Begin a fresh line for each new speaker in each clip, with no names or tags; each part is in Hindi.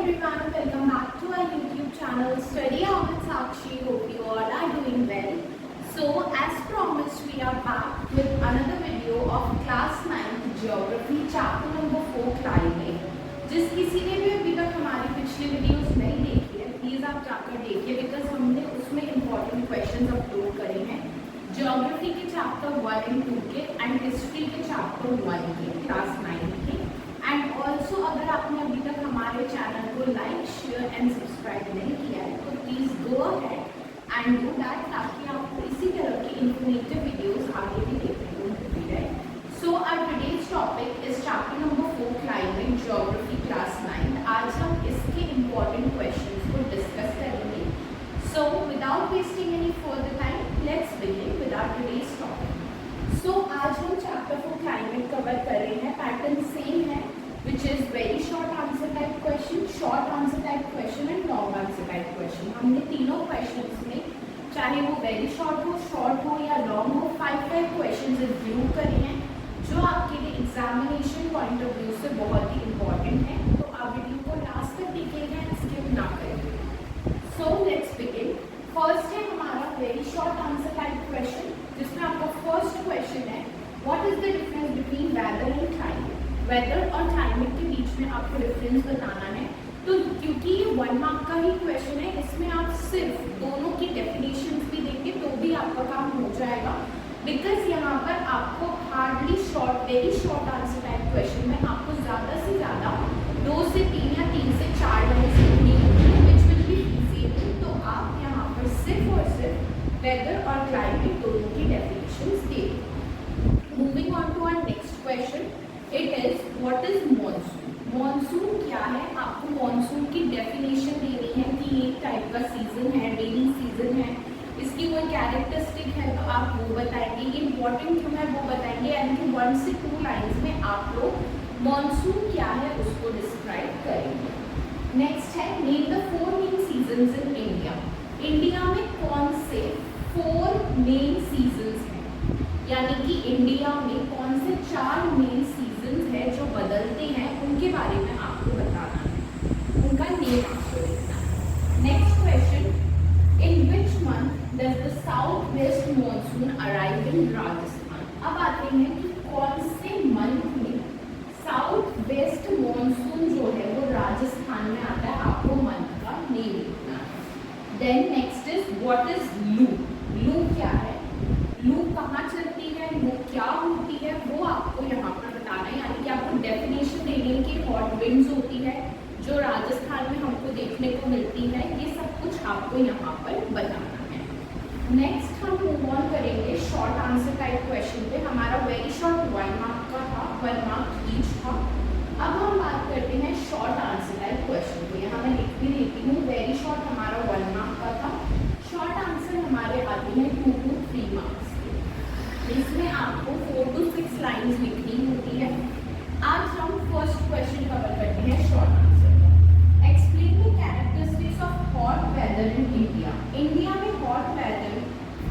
everyone, welcome back to our YouTube channel Study On with Sakshi. Hope you all are doing well. So as promised, we are back with another video of class 9th Geography chapter number 4 Climate. जिस किसी ने भी अभी तक हमारी पिछली वीडियोस नहीं देखी है, प्लीज आप जाकर देखिए बिकॉज हमने उसमें इम्पोर्टेंट क्वेश्चंस अपलोड करे हैं ज्योग्राफी के चैप्टर 1 एंड 2 के एंड हिस्ट्री के चैप्टर 1 के क्लास 9 के। एंड ऑल्सो अगर आपने अभी तक हमारे चैनल को लाइक शेयर एंड सब्सक्राइब नहीं किया है तो please go ahead and do that ताकि आपको इसी तरह की इन्फॉर्मेटिव वीडियोस आगे भी देखने को मिलती रहे। So our today's topic is chapter number 4 climate geography class 9। आज हम इसके इम्पोर्टेंट क्वेश्चंस को डिस्कस करेंगे। So without wasting any further time let's begin with our today's topic. So आज हम चैप्टर 4 क्लाइमेट कवर कर रहे हैं। पैटर्न सेम है which is very short answer type question, short answer type question and long answer type question। हमने तीनों questions में चाहे वो very short हो या long हो 5 questions रिव्यू करे हैं जो आपके लिए एग्जामिनेशन पॉइंट ऑफ व्यू से बहुत ही इम्पोर्टेंट है। तो आप वीडियो को लास्ट तक देखिएगा, स्किप ना करिए। So let's begin. फर्स्ट है हमारा very short answer type question जिसमें आपका फर्स्ट क्वेश्चन है what is the difference between weather and climate. Weather और क्लाइमेट के बीच में आपको डिफरेंस बताना है। तो क्योंकि ये 1 मार्क का ही क्वेश्चन है, इसमें आप सिर्फ दोनों की डेफिनेशंस भी देंगे तो भी आपका काम हो जाएगा बिकॉज यहाँ पर आपको hardly very short answer type question में आपको ज़्यादा से ज़्यादा 2 से 3 या 3 से 4 लाइन्स लिखनी होती है विच विल बी इजी। तो आप यहाँ पर सिर्फ और सिर्फ वेदर और क्लाइमेट दोनों की डेफिनेशंस देंगे। Moving on to our next question, it is what is monsoon. Monsoon क्या है, आपको मॉनसून की डेफिनेशन देनी है कि एक टाइप का सीजन है, रेनी सीजन है, इसकी कोई कैरेक्टरिस्टिक है तो आप वो बताएंगे। इम्पोर्टेंट क्यों है वो बताएंगे यानी कि 1 से 2 लाइन्स में आप लोग मॉनसून क्या है उसको डिस्क्राइब करेंगे। नेक्स्ट है name the 4 main seasons in India. India में कौन से 4 मेन सीजन्स हैं यानी कि इंडिया में कौन से 4 मेन सीजन्स है जो बदलते हैं उनके बारे में आपको बताना है, उनका नेम आपको लिखना है। Next question, in which month does the south west monsoon arrive in Rajasthan. अब आते हैं कि कौन से मंथ में साउथ वेस्ट मॉनसून जो है वो राजस्थान में आता है, आपको मंथ का नेम लिखना है। Then next is what is loo. लू क्या है, लू कहाँ चलती है, लू क्या होती है वो आपको यहाँ पर बताना है यानी कि आपको डेफिनेशन देनी है कि हॉट विंड्स होती है जो राजस्थान में हमको देखने को मिलती है, ये सब कुछ आपको यहाँ पर बताना है। नेक्स्ट हम मूव ऑन करेंगे शॉर्ट आंसर टाइप क्वेश्चन पे। हमारा वेरी शॉर्ट 1 मार्क का था, 1 मार्क ईच था। अब हम बात करते हैं शॉर्ट आंसर टाइप क्वेश्चन पे। यहाँ मैं लिख भी देती हूँ, वेरी शॉर्ट हमारा 1 मार्क का था, शॉर्ट आंसर हमारे आते हैं 2 to 3 मार्क्स। इसमें आपको 4 to 6 लाइन्स लिखनी होती है। आज हम फर्स्ट क्वेश्चन कवर करते हैं short answer. Explain the characteristics of hot weather in India. India में हॉट वेदर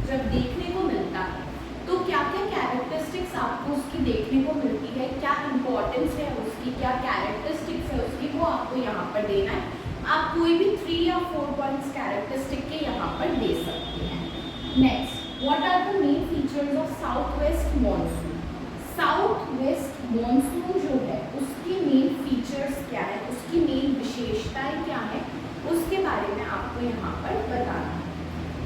जब देखने को मिलता है तो क्या क्या कैरेक्टरिस्टिक्स आपको उसकी देखने को मिलती है, क्या इंपॉर्टेंस है उसकी, क्या कैरेक्टरिस्टिक्स है उसकी, वो आपको यहाँ पर देना है। आप कोई भी 3 या 4 पॉइंट्स कैरेक्टरिस्टिक के यहाँ पर दे सकते हैं। Next, What are the main features of Southwest monsoon? Southwest monsoon जो है उसकी मेन फीचर्स क्या है, उसकी मेन विशेषताएं क्या है, उसके बारे में आपको यहाँ पर बताना है।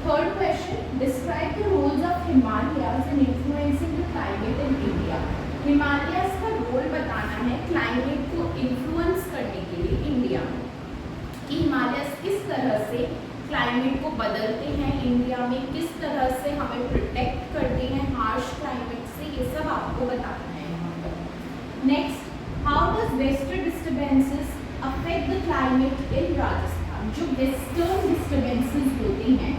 Third question, describe the roles of Himalayas in influencing the climate in India. Himalayas का रोल बताना है क्लाइमेट को इन्फ्लुएंस करने के लिए इंडिया में, कि हिमालयाज किस तरह से क्लाइमेट को बदलते हैं इंडिया में, किस तरह से हमें प्रोटेक्ट करते हैं हार्श क्लाइमेट से, ये सब आपको बताना है यहाँ पर। Next, how does western disturbances affect the climate इन राजस्थान। जो वेस्टर्न डिस्टर्बेंसेस होते हैं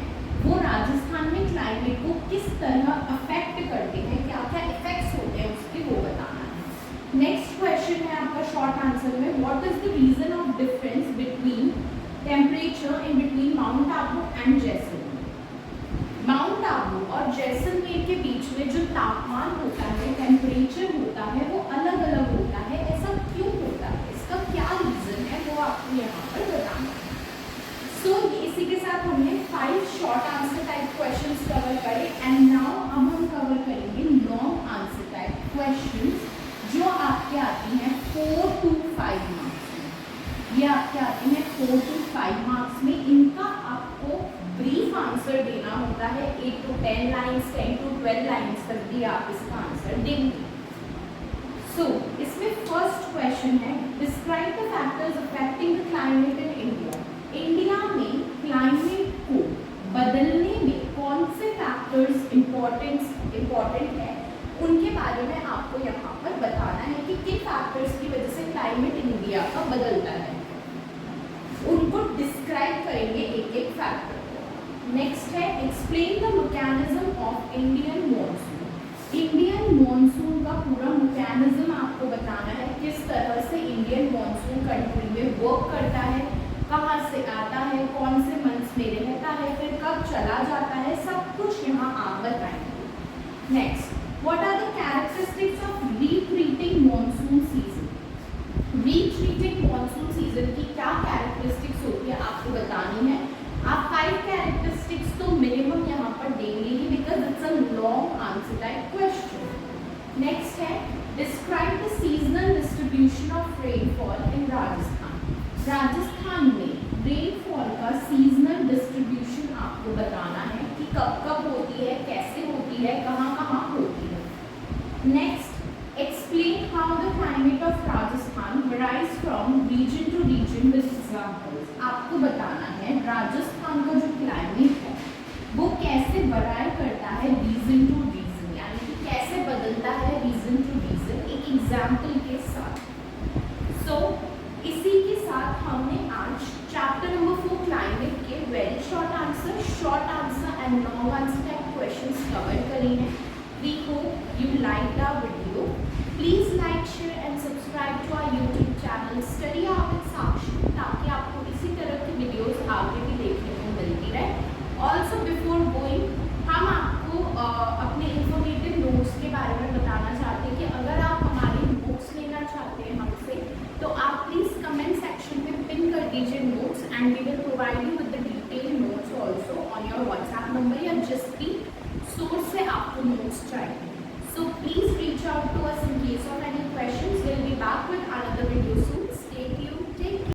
वो राजस्थान में क्लाइमेट को किस तरह अफेक्ट करते हैं, क्या क्या इफेक्ट्स होते हैं उसके वो बताना है। नेक्स्ट क्वेश्चन है आपका शॉर्ट आंसर में, what is the reason of difference between temperature in between Mount Abu and Jaisalmer. Mount Abu और जैसलमेर के बीच में जो तापमान होता है, टेम्परेचर होता है, वो अलग अलग होता है। ऐसा क्यों होता है, इसका क्या रीजन है वो आपको यहाँ पर इसी के साथ हमने 5 short answer type questions cover करे एंड नाउ अब हम कवर करेंगे लॉन्ग आंसर टाइप क्वेश्चंस जो आपके आती हैं 4 to 5 मार्क्स में। ये आपके आती हैं 4 to 5 मार्क्स में। इनका आपको ब्रीफ आंसर देना होता है, 8 to 10 लाइन्स, 10 to 12 लाइन्स तक भी आप इसका आंसर देंगे। सो इसमें फर्स्ट क्वेश्चन है, describe the factors affecting the climate in India. India में क्लाइमेट को बदलने में कौन से फैक्टर्स इम्पोर्टेंट है, उनके बारे में आपको यहाँ पर बताना है कि किन फैक्टर्स की वजह से क्लाइमेट इंडिया का बदलता है। उनको डिस्क्राइब करेंगे एक एक फैक्टर को। नेक्स्ट है, explain the mechanism of Indian monsoon. Indian monsoon का पूरा मैकेनिज्म आपको बताना है, किस तरह से इंडियन मॉनसून कंट्री में वर्क करता है, कहाँ से आता है, कौन से मंथ्स में रहता है, फिर कब चला जाता है, सब कुछ यहाँ आप बताएंगे। Next, what are the characteristics of retreating monsoon season. Retreating monsoon season की क्या कैरेक्टरिस्टिक्स होती है आपको बतानी है। आप 5 कैरेक्टरिस्टिक्स तो मिनिमम यहाँ पर देंगे ही, because it's a long answer type question. Next है, describe the seasonal distribution of rainfall in Rajasthan. Rajasthan में रेनफॉल का सीजनल डिस्ट्रीब्यूशन आपको बताना है कि कब कब होती है, कैसे होती है, कहाँ कहाँ होती है। Next, explain how the climate of Rajasthan varies from region to region with examples. आपको बताना है राजस्थान का जो क्लाइमेट है वो कैसे वराई करता है रीजन टू रीजन, यानी कि कैसे बदलता है रीजन टू रीजन, एक एग्जाम्पल के साथ। सो इसी के साथ हमने आज चैप्टर नंबर 4 क्लाइमेट के very short answer and long answer type questions cover करी हैं। We hope you like the video. Please like, share and subscribe to our YouTube channel study hour with Sakshi, ताकि आपको इसी तरह की वीडियोस आगे भी देखने को मिलती रहे। ऑल्सो बिफोर गोइंग, हम आपको अपने इंफॉर्मेटिव नोट्स के बारे में बताना चाहते हैं कि अगर आप हमारे नोट्स लेना चाहते हैं हमसे, तो आप प्लीज कमेंट सेक्शन में पिन कर दीजिए notes and we will provide you with the detail notes also on your WhatsApp number या जिस भी सोर्स से आपको नोट्स चाहिए। So please reach out to us in case of any